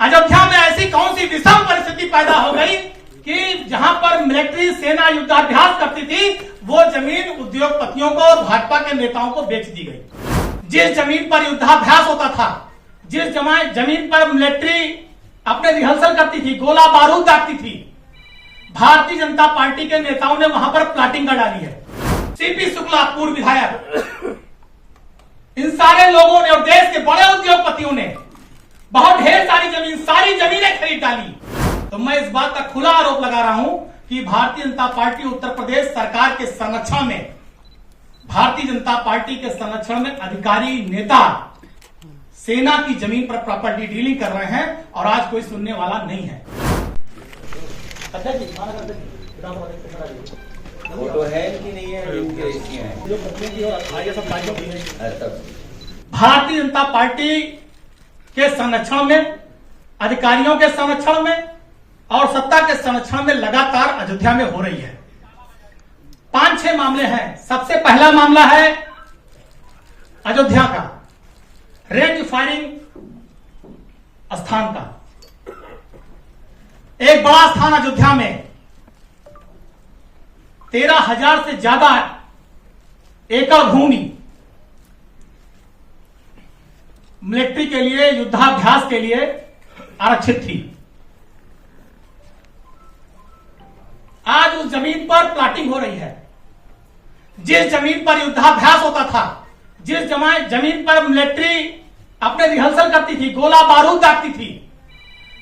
अयोध्या में ऐसी कौन सी विषम परिस्थिति पैदा हो गई कि जहां पर मिलिट्री सेना युद्धाभ्यास करती थी वो जमीन उद्योगपतियों को और भाजपा के नेताओं को बेच दी गई। जिस जमीन पर युद्धाभ्यास होता था, जिस जमीन पर मिलिट्री अपने रिहर्सल करती थी, गोला बारूद दागती थी, भारतीय जनता पार्टी के नेताओं ने वहां पर प्लाटिंग कर डाली है। सीपी शुक्ला पूर्व विधायक, इन सारे लोगों ने और देश के बड़े उद्योगपतियों ने बहुत ढेर सारी जमीनें खरीद डाली। तो मैं इस बात का खुला आरोप लगा रहा हूं कि भारतीय जनता पार्टी उत्तर प्रदेश सरकार के संरक्षण में, भारतीय जनता पार्टी के संरक्षण में अधिकारी नेता सेना की जमीन पर प्रॉपर्टी डीलिंग कर रहे हैं और आज कोई सुनने वाला नहीं है। फोटो है कि नहीं है? भारतीय जनता पार्टी के संरक्षण में, अधिकारियों के संरक्षण में और सत्ता के संरक्षण में लगातार अयोध्या में हो रही है। 5-6 मामले हैं। सबसे पहला मामला है अयोध्या का रेंज फायरिंग स्थान का। एक बड़ा स्थान अयोध्या में 13,000 से ज्यादा एकड़ भूमि मिलिट्री के लिए, युद्धाभ्यास के लिए आरक्षित थी। आज उस जमीन पर प्लाटिंग हो रही है। जिस जमीन पर युद्धाभ्यास होता था, जिस जमीन पर मिलिट्री अपने रिहर्सल करती थी, गोला बारूद दागती थी,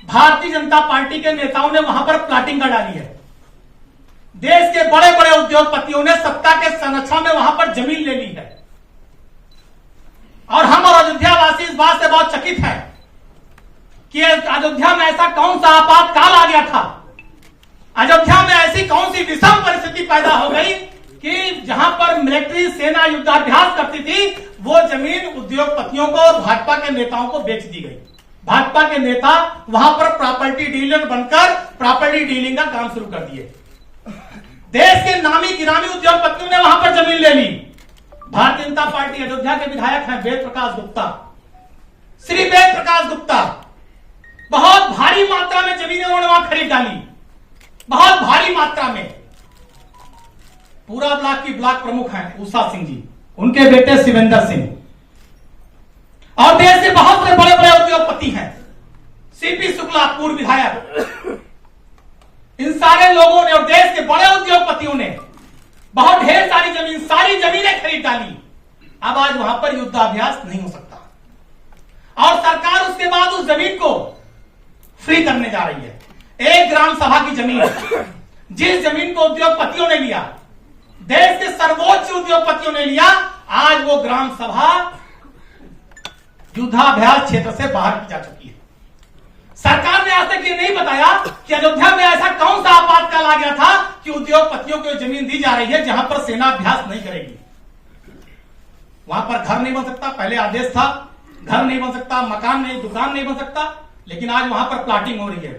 भारतीय जनता पार्टी के नेताओं ने वहां पर प्लाटिंग कर डाली है। देश के बड़े बड़े उद्योगपतियों ने सत्ता के संरक्षण में वहां पर जमीन ले ली है। और हम और अयोध्यावासी इस बात से बहुत चकित हैं कि अयोध्या में ऐसा कौन सा आपातकाल आ गया था, अयोध्या में ऐसी कौन सी विषम परिस्थिति पैदा हो गई कि जहां पर मिलिट्री सेना युद्धाभ्यास करती थी वो जमीन उद्योगपतियों को और भाजपा के नेताओं को बेच दी गई। भाजपा के नेता वहां पर प्रॉपर्टी डीलर बनकर प्रॉपर्टी डीलिंग का काम शुरू कर दिए। देश के नामी गिरामी उद्योगपतियों ने वहां पर जमीन ले ली। भारतीय जनता पार्टी अयोध्या के विधायक हैं वेद प्रकाश गुप्ता, श्री वेद प्रकाश गुप्ता, बहुत भारी मात्रा में जमीनें उन्होंने वहां खरीद डाली, बहुत भारी मात्रा में। पूरा ब्लॉक की ब्लॉक प्रमुख हैं उषा सिंह जी, उनके बेटे शिवेंद्र सिंह, और देश के बहुत से बड़े बड़े उद्योगपति हैं। सीपी शुक्ला पूर्व विधायक, इन सारे लोगों ने और देश के बड़े उद्योगपतियों ने बहुत ढेर सारी जमीनें खरीद डाली। अब आज वहां पर युद्धाभ्यास नहीं हो सकता और सरकार उसके बाद उस जमीन को फ्री करने जा रही है। एक ग्राम सभा की जमीन, जिस जमीन को उद्योगपतियों ने लिया, देश के सर्वोच्च उद्योगपतियों ने लिया, आज वो ग्राम सभा युद्धाभ्यास क्षेत्र से बाहर की जा चुकी है। सरकार ने आज तक ये नहीं बताया कि अयोध्या में ऐसा कौन सा आपातकाल आ गया था कि उद्योगपतियों को जमीन दी जा रही है जहां पर सेना अभ्यास नहीं करेगी। वहां पर घर नहीं बन सकता, पहले आदेश था घर नहीं बन सकता, मकान नहीं, दुकान नहीं बन सकता, लेकिन आज वहां पर प्लाटिंग हो रही है,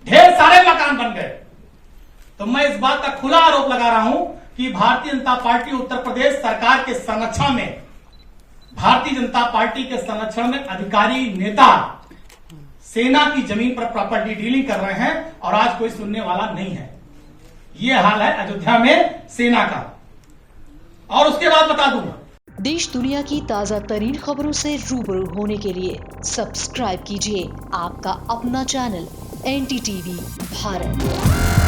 ढेर सारे मकान बन गए। तो मैं इस बात का खुला आरोप लगा रहा हूं कि भारतीय जनता पार्टी उत्तर प्रदेश सरकार के संरक्षण में, भारतीय जनता पार्टी के संरक्षण में अधिकारी नेता सेना की जमीन पर प्रॉपर्टी डीलिंग कर रहे हैं और आज कोई सुनने वाला नहीं है। ये हाल है अयोध्या में सेना का। और उसके बाद बता दूं, देश दुनिया की ताज़ा तरीन खबरों से रूबरू होने के लिए सब्सक्राइब कीजिए आपका अपना चैनल NDTV भारत।